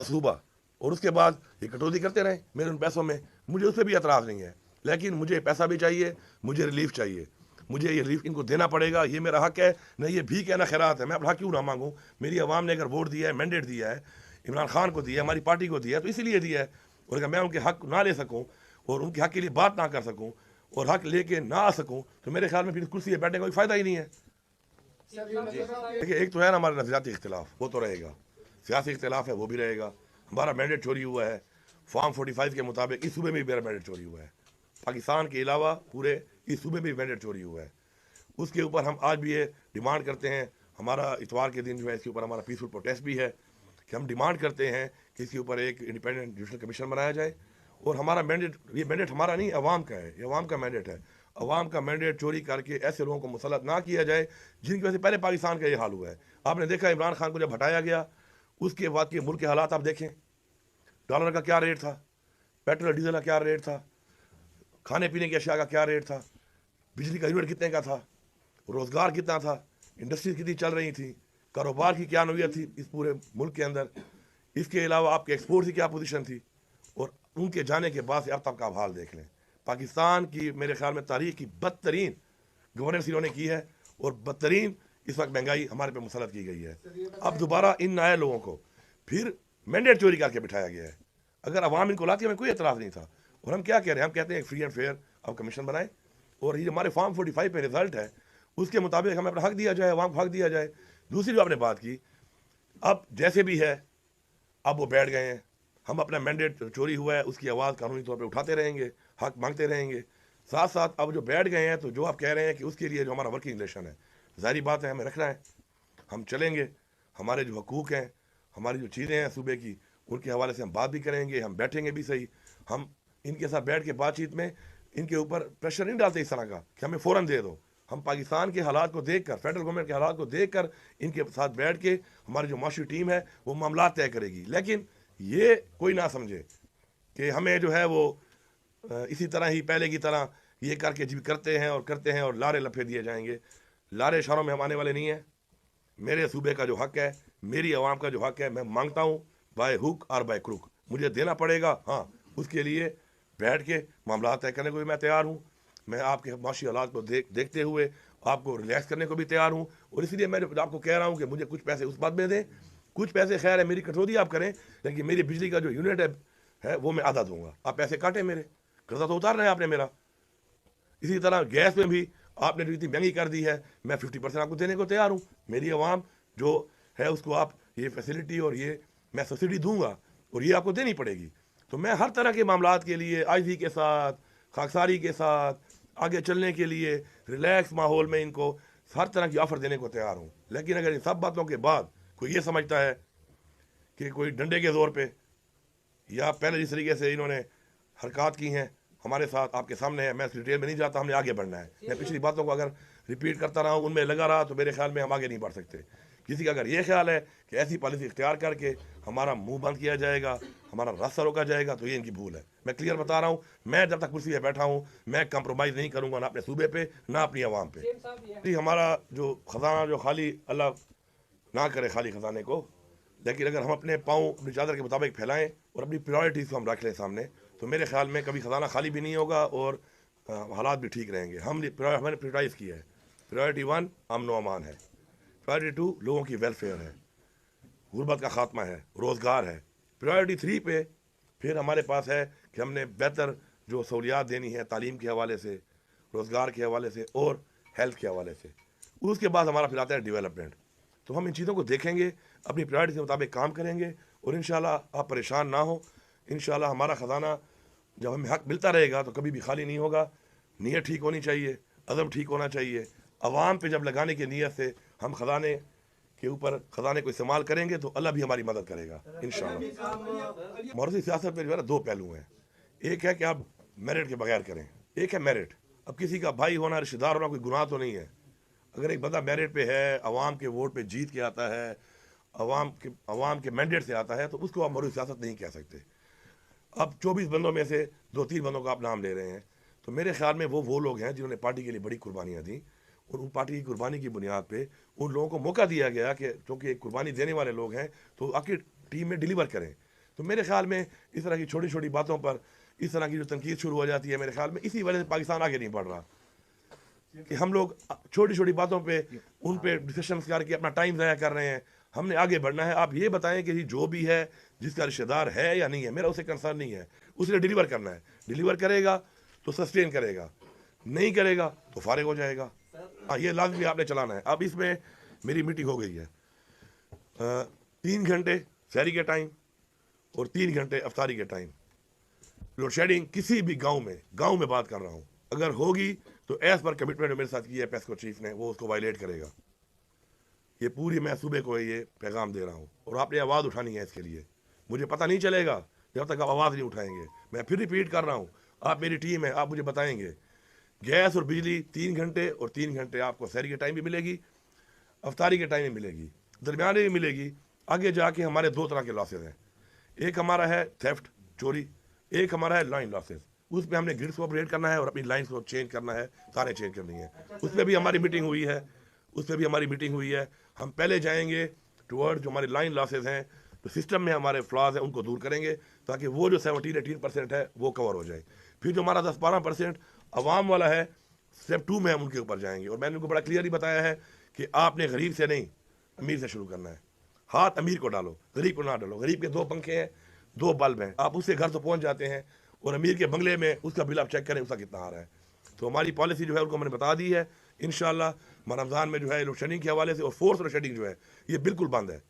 सूबा, और उसके बाद ये कटौती करते रहे मेरे उन पैसों में, मुझे उस पर भी एतराज़ नहीं है, लेकिन मुझे पैसा भी चाहिए, मुझे रिलीफ चाहिए, मुझे ये रिलीफ इनको देना पड़ेगा, ये मेरा हक है, न ये भीख है न खैरात है। मैं अपना हक क्यों ना मांगूँ? मेरी आवाम ने अगर वोट दिया है, मैंडेट दिया है, इमरान खान को दिया है, हमारी पार्टी को दिया है, तो इसीलिए दिया है। और अगर मैं उनके हक ना ले सकूँ और उनके हक के लिए बात ना कर सकूँ और हक लेके ना आ सकूँ, तो मेरे ख्याल में फिर कुर्सी पर बैठने का कोई फ़ायदा ही नहीं है। देखिए, एक तो है ना हमारा नज़रियाती इख्तिलाफ, वो तो रहेगा, सियासी इख्तिलाफ है वो भी रहेगा, हमारा मैंडेट चोरी हुआ है, फॉर्म 45 के मुताबिक इस सूबे में भी मेरा मैंडेट चोरी हुआ है, पाकिस्तान के अलावा पूरे इस सूबे में भी मैंडेट चोरी हुआ है। उसके ऊपर हम आज भी ये डिमांड करते हैं, हमारा इतवार के दिन जो है इसके ऊपर हमारा पीसफुल प्रोटेस्ट भी है कि हम डिमांड करते हैं कि इसके ऊपर एक इंडिपेंडेंट जुडिशल कमीशन बनाया जाए। और हमारा मैंडेट, ये मैंडेट हमारा नहीं, अवाम का है, ये अवाम का मैंडेट है। अवाम का मैंडेट चोरी करके ऐसे लोगों को मुसल्लत ना किया जाए जिनकी वजह से पहले पाकिस्तान का ये हाल हुआ है। आपने देखा इमरान खान को जब हटाया गया, उसके बाद के मुल्क के हालात आप देखें, डॉलर का क्या रेट था, पेट्रोल डीजल का क्या रेट था, खाने पीने की अशिया का क्या रेट था, बिजली का यूनिट कितने का था, रोज़गार कितना था, इंडस्ट्रीज कितनी चल रही थी, कारोबार की क्या नौयत थी इस पूरे मुल्क के अंदर, इसके अलावा आपके एक्सपोर्ट की क्या पोजीशन थी। और उनके जाने के बाद से अब तक का आप हाल देख लें, पाकिस्तान की मेरे ख्याल में तारीख की बदतरीन गवर्नेंस इन्होंने की है और बदतरीन इस वक्त महंगाई हमारे पे मुसलत की गई है। अब दोबारा इन नए लोगों को फिर मैंडेट चोरी करके बिठाया गया है। अगर अवाम इनको लाती, हमें कोई एतराज़ नहीं था। और हम क्या कह रहे हैं, हम कहते हैं फ्री एंड फेयर अब कमीशन बनाए और ये हमारे फॉर्म 45 पे रिजल्ट है उसके मुताबिक हमें अपना हक दिया जाए, अवाम को हक दिया जाए। दूसरी जो आपने बात की, अब जैसे भी है अब वो बैठ गए हैं, हम अपना मैंडेट चोरी हुआ है उसकी आवाज़ कानूनी तौर पर उठाते रहेंगे, हक मांगते रहेंगे। साथ साथ अब जो बैठ गए हैं, तो जो आप कह रहे हैं कि उसके लिए जो हमारा वर्किंग रिलेशन है, ज़ाहिर बात है हमें रखना है, हम चलेंगे, हमारे जो हकूक़ हैं, हमारी जो चीज़ें हैं सूबे की, उनके हवाले से हम बात भी करेंगे, हम बैठेंगे भी सही। हम इनके साथ बैठ के बातचीत में इनके ऊपर प्रेशर नहीं डालते इस तरह का कि हमें फ़ौरन दे दो। हम पाकिस्तान के हालात को देख कर, फेडरल गवर्नमेंट के हालात को देख कर इनके साथ बैठ के हमारी जो माशी टीम है वो मामला तय करेगी। लेकिन ये कोई ना समझे कि हमें जो है वो इसी तरह ही पहले की तरह ये करके जी करते हैं और लारे लफे दिए जाएंगे। लारे इशारों में हम आने वाले नहीं हैं। मेरे सूबे का जो हक है, मेरी आवाम का जो हक है, मैं मांगता हूँ बाय हुक और बाय क्रुक, मुझे देना पड़ेगा। हाँ, उसके लिए बैठ के मामला तय करने को भी मैं तैयार हूँ। मैं आपके माशी हालात को देखते हुए आपको रिलैक्स करने को भी तैयार हूँ। और इसलिए मैं आपको कह रहा हूँ कि मुझे कुछ पैसे उस बात में दें, कुछ पैसे खैर है मेरी कटौती आप करें, लेकिन मेरी बिजली का जो यूनिट है वो मैं आधा दूंगा। आप पैसे काटें, मेरे कर्जा तो उतारना है आपने मेरा। इसी तरह गैस में भी आपने जो इतनी महंगी कर दी है, मैं 50% आपको देने को तैयार हूँ। मेरी आवाम जो है उसको आप ये फैसिलिटी और ये मैं सब्सिडी दूंगा और ये आपको देनी पड़ेगी। तो मैं हर तरह के मामलात के लिए आईजी के साथ, खाकसारी के साथ आगे चलने के लिए रिलैक्स माहौल में इनको हर तरह की ऑफ़र देने को तैयार हूँ। लेकिन अगर इन सब बातों के बाद कोई ये समझता है कि कोई डंडे के ज़ोर पे या पहले जिस तरीके से इन्होंने हरकत की हैं हमारे साथ, आपके सामने है, मैं डिटेल में नहीं जाता, हमने आगे बढ़ना है। मैं पिछली बातों को अगर रिपीट करता रहा, उनमें लगा रहा, तो मेरे ख्याल में हम आगे नहीं बढ़ सकते। किसी का अगर ये ख्याल है कि ऐसी पॉलिसी इख्तियार करके हमारा मुंह बंद किया जाएगा, हमारा रास्ता रोका जाएगा, तो ये इनकी भूल है। मैं क्लियर बता रहा हूँ, मैं जब तक कुर्सी पर बैठा हूँ मैं कंप्रोमाइज़ नहीं करूँगा, ना अपने सूबे पे ना अपनी आवाम पे। हमारा जो ख़जाना जो खाली, अल्लाह ना करे खाली ख़जाने को, लेकिन अगर हम अपने पाँव अपनी चादर के मुताबिक फैलाएं और अपनी प्रायोरिटीज़ को हम रख लें सामने, तो मेरे ख्याल में कभी ख़जाना खाली भी नहीं होगा और हालात भी ठीक रहेंगे। हमने प्रायोरिटाइज़ किया है। प्रायोरिटी 1 अमन व अमान है, प्रायोरिटी 2 लोगों की वेलफेयर है, गुर्बत का ख़ात्मा है, रोज़गार है। प्रायोरिटी 3 पे फिर हमारे पास है कि हमने बेहतर जो सहूलियात देनी है तालीम के हवाले से, रोज़गार के हवाले से और हेल्थ के हवाले से। उसके बाद हमारा फिर आता है डेवलपमेंट। तो हम इन चीज़ों को देखेंगे, अपनी प्रायोरिटी के मुताबिक काम करेंगे और इंशाल्लाह आप परेशान ना हो। इंशाल्लाह हमारा ख़जाना जब हमें हक मिलता रहेगा तो कभी भी खाली नहीं होगा। नीयत ठीक होनी चाहिए, अज़म ठीक होना चाहिए। अवाम पे जब लगाने की नीयत से हम ख़जाने के ऊपर ख़जाने को इस्तेमाल करेंगे तो अल्लाह भी हमारी मदद करेगा इंशाल्लाह। मौरूसी सियासत में जो है ना 2 पहलू हैं। एक है कि आप मेरिट के बगैर करें, एक है मेरिट। अब किसी का भाई होना, रिश्तेदार होना कोई गुनाह तो नहीं है। अगर एक बंदा मेरिट पे है, अवाम के वोट पे जीत के आता है, अवाम के मैंडेट से आता है, तो उसको आप मरूद सियासत नहीं कह सकते। अब 24 बंदों में से 2-3 बंदों का आप नाम ले रहे हैं, तो मेरे ख्याल में वो लोग हैं जिन्होंने पार्टी के लिए बड़ी कुर्बानियाँ दी और उन पार्टी की कुर्बानी की बुनियाद पे उन लोगों को मौका दिया गया कि चूँकि एक कुर्बानी देने वाले लोग हैं तो आपकी टीम में डिलीवर करें। तो मेरे ख्याल में इस तरह की छोटी छोटी बातों पर इस तरह की जो तनकीद शुरू हो जाती है, मेरे ख्याल में इसी वजह से पाकिस्तान आगे नहीं बढ़ रहा कि हम लोग छोटी छोटी बातों पे उन पे डिस्कशन करके अपना टाइम ज़ाया कर रहे हैं। हमने आगे बढ़ना है। आप ये बताएं कि जो भी है, जिसका रिश्तेदार है या नहीं है, मेरा उसे कंसर्न नहीं है, उसे डिलीवर करना है। डिलीवर करेगा तो सस्टेन करेगा, नहीं करेगा तो फारिग हो जाएगा। हाँ, ये लाजमी आपने चलाना है। अब इसमें मेरी मीटिंग हो गई है 3 घंटे सहरी के टाइम और 3 घंटे अफ्तारी के टाइम। लोड शेडिंग किसी भी गांव में बात कर रहा हूं, अगर होगी तो एज पर कमिटमेंट मेरे साथ किया है पेस्को चीफ ने, वो उसको वायलेट करेगा। ये पूरी मैं सुबह को ये पैगाम दे रहा हूँ और आपने आवाज़ उठानी है इसके लिए। मुझे पता नहीं चलेगा जब तक आप आवाज़ नहीं उठाएंगे। मैं फिर रिपीट कर रहा हूँ, आप मेरी टीम है, आप मुझे बताएंगे। गैस और बिजली 3 घंटे और 3 घंटे आपको सहरी के टाइम भी मिलेगी, अफ्तारी के टाइम भी मिलेगी, दरमियाने भी मिलेगी। आगे जाके हमारे 2 तरह के लॉसेज हैं। एक हमारा है थेफ्ट, चोरी, एक हमारा है लाइन लॉसेज। उस पर हमने ग्रिड्स को अपग्रेड करना है और अपनी लाइन्स को चेंज करना है, तारें चेंज करनी है। उस पर भी हमारी मीटिंग हुई है। हम पहले जाएंगे टुवर्ड जो हमारे लाइन लॉसेज हैं, तो सिस्टम में हमारे फ्लॉज हैं, उनको दूर करेंगे ताकि वो जो 17-18% है वो कवर हो जाए। फिर जो हमारा 10-12% अवाम वाला है, स्टेप 2 में हम उनके ऊपर जाएंगे। और मैंने उनको बड़ा क्लियरली बताया है कि आपने गरीब से नहीं, अमीर से शुरू करना है। हाथ अमीर को डालो, गरीब को ना डालो। गरीब के 2 पंखे हैं, 2 बल्ब हैं, आप उससे घर तो पहुंच जाते हैं, और अमीर के बंगले में उसका बिल आप चेक करें उसका कितना आ रहा है। तो हमारी पॉलिसी जो है उनको मैंने बता दी है। इंशाल्लाह रमज़ान में जो है लोड शेडिंग के हवाले से और फोर्स लोड शेडिंग जो है ये बिल्कुल बंद है।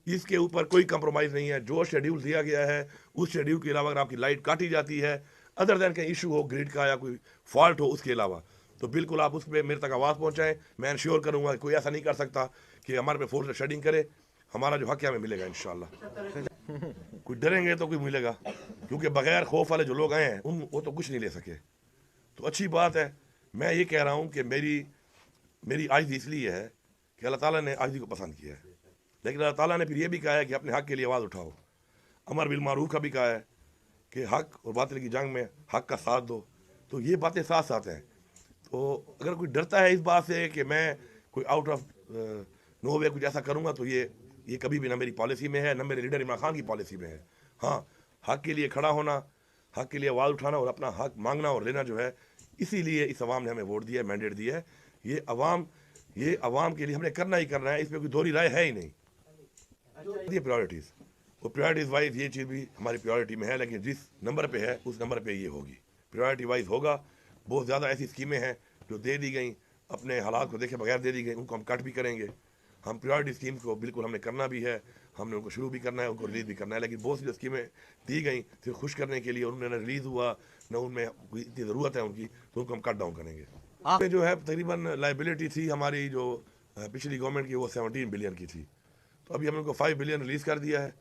इसके ऊपर कोई कंप्रोमाइज़ नहीं है। जो शेड्यूल दिया गया है उस शेड्यूल के अलावा अगर आपकी लाइट काटी जाती है, अदर दैन का इशू हो, ग्रिड का या कोई फॉल्ट हो, उसके अलावा तो बिल्कुल आप उस पर मेरे तक आवाज़ पहुँचाएँ। मैं इंश्योर करूँगा कोई ऐसा नहीं कर सकता कि हमारे पे फोर्स लोड शेडिंग करे। हमारा जो हक है हमें मिलेगा इंशाल्लाह। कोई डरेंगे तो कोई मिलेगा, क्योंकि बगैर खौफ वाले जो लोग आए हैं वो तो कुछ नहीं ले सके। तो अच्छी बात है। मैं ये कह रहा हूँ कि मेरी आजिज़ी इसलिए है कि अल्लाह ताला ने आजिज़ी को पसंद किया है, लेकिन अल्लाह ताला ने फिर ये भी कहा है कि अपने हक के लिए आवाज़ उठाओ। अमर बिल मारूफ का भी कहा है कि हक और बातिल की जंग में हक का साथ दो। तो ये बातें साथ साथ हैं। तो अगर कोई डरता है इस बात से कि मैं कोई आउट ऑफ नो वे कुछ ऐसा करूँगा, तो ये कभी भी ना मेरी पॉलिसी में है, ना मेरे लीडर इमरान खान की पॉलिसी में है। हाँ, हक के लिए खड़ा होना, हक के लिए आवाज़ उठाना और अपना हक मांगना और लेना जो है, इसीलिए इस अवाम ने हमें वोट दिया है, मैंडेट दिया है। ये अवाम के लिए हमने करना ही करना है, इसमें कोई दोहरी राय है ही नहीं। ये प्रायोरिटीज़ और प्रायोरिटीज़ वाइज ये चीज़ भी हमारी प्रायोरिटी में है, लेकिन जिस नंबर पे है उस नंबर पे ये होगी, प्रायोरिटी वाइज होगा। बहुत ज़्यादा ऐसी स्कीमें हैं जो दे दी गई, अपने हालात को देखे बगैर दे दी गई, उनको हम कट भी करेंगे। हम प्रायोरिटी स्कीम्स को बिल्कुल हमने करना भी है, हमने उनको शुरू भी करना है, उनको रिलीज़ भी करना है। लेकिन बहुत सी जो स्कीमें दी गई सिर्फ खुश करने के लिए, उनमें ना रिलीज़ हुआ, ना उनमें इतनी ज़रूरत है उनकी, तो उनको हम कट डाउन करेंगे। इसमें जो है तकरीबन लाइबिलिटी थी हमारी जो पिछली गवर्नमेंट की, वो 17 बिलियन की थी। तो अभी हमने उनको 5 बिलियन रिलीज़ कर दिया है।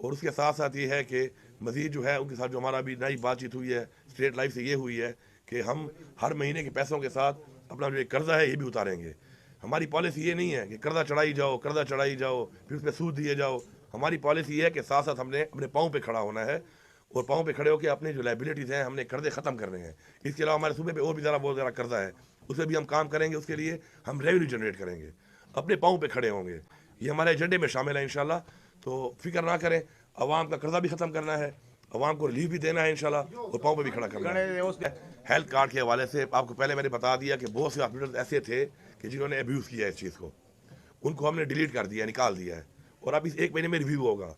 और उसके साथ साथ ये है कि मज़ीद जो है उनके साथ जो हमारा अभी नई बातचीत हुई है स्टेट लाइफ से, ये हुई है कि हम हर महीने के पैसों के साथ अपना जो एक कर्जा है ये भी उतारेंगे। हमारी पॉलिसी ये नहीं है कि कर्जा चढ़ाई जाओ फिर उस पर सूद दिए जाओ। हमारी पॉलिसी है कि साथ साथ हमने अपने पाँव पे खड़ा होना है और पाँव पे खड़े होकर अपने जो लाइबिलिटीज़ हैं हमने कर्जे ख़त्म करने हैं। इसके अलावा हमारे सूबे पे और भी बहुत ज़्यादा कर्जा है, उस पर भी हम काम करेंगे। उसके लिए हम रेवेन्यू जनरेट करेंगे, अपने पाँव पे खड़े होंगे। ये हमारे एजेंडे में शामिल है इंशाल्लाह। तो फिक्र ना करें, अवाम का कर्जा भी ख़त्म करना है, अवाम को रिलीफ भी देना है इंशाल्लाह, और पाँव पे भी खड़ा करना है। हेल्थ कार्ड के हवाले से आपको पहले मैंने बता दिया कि बहुत से हॉस्पिटल ऐसे थे कि जिन्होंने अब्यूज़ किया है इस चीज़ को, उनको हमने डिलीट कर दिया, निकाल दिया है। और अब इस 1 महीने में रिव्यू होगा।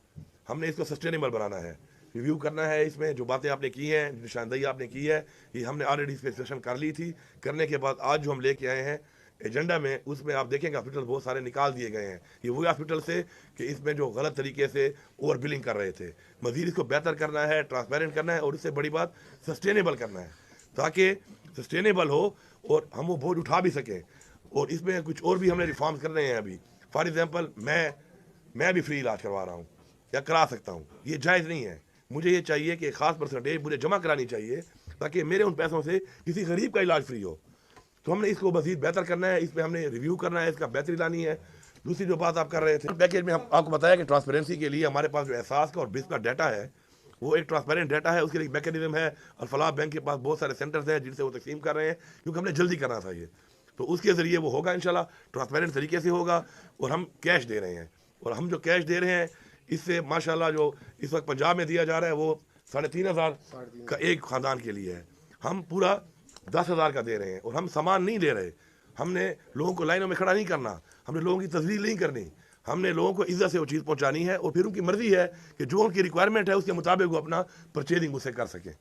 हमने इसको सस्टेनेबल बनाना है, रिव्यू करना है। इसमें जो बातें आपने की हैं, निशानदेही आपने की है, ये हमने ऑलरेडी इस पर डिस्कशन कर ली थी। करने के बाद आज जो हम लेके आए हैं एजेंडा में, उसमें आप देखेंगे हॉस्पिटल बहुत सारे निकाल दिए गए हैं। ये वही हॉस्पिटल से कि इसमें जो गलत तरीके से ओवर बिलिंग कर रहे थे। मज़ीद इसको बेहतर करना है, ट्रांसपेरेंट करना है, और इससे बड़ी बात सस्टेनेबल करना है, ताकि सस्टेनेबल हो और हम वो बोझ उठा भी सकें। और इसमें कुछ और भी हमने रिफॉर्म्स कर रहे हैं अभी। फॉर एग्जांपल मैं भी फ्री इलाज करवा रहा हूँ या करा सकता हूँ, ये जायज़ नहीं है। मुझे ये चाहिए कि ख़ास परसेंटेज मुझे जमा करानी चाहिए ताकि मेरे उन पैसों से किसी गरीब का इलाज फ्री हो। तो हमने इसको मज़ीद बेहतर करना है, इस पर हमने रिव्यू करना है, इसका बेहतरी लानी है। दूसरी जो बात आप कर रहे थे पैकेज में, हम आपको बताया कि ट्रांसपेरेंसी के लिए हमारे पास जो एहसास का और बिस्क का डाटा है वो एक ट्रांसपेरेंट डाटा है। उसके लिए मैकेनिज्म है। अल-फलाह बैंक के पास बहुत सारे सेंटर्स हैं जिनसे वो तकसीम कर रहे हैं, क्योंकि हमने जल्दी करना था ये। तो उसके ज़रिए वो होगा इंशाल्लाह, ट्रांसपेरेंट तरीके से होगा। और हम कैश दे रहे हैं, और हम जो कैश दे रहे हैं इससे माशाल्लाह जो इस वक्त पंजाब में दिया जा रहा है वो 3,500 का एक ख़ानदान के लिए है। हम पूरा 10,000 का दे रहे हैं और हम सामान नहीं दे रहे। हमने लोगों को लाइनों में खड़ा नहीं करना, हमने लोगों की तजलील नहीं करनी, हमने लोगों को इज्जत से वो चीज़ पहुंचानी है और फिर उनकी मर्ज़ी है कि जो उनकी रिक्वायरमेंट है उसके मुताबिक वो अपना परचेजिंग उससे कर सकें।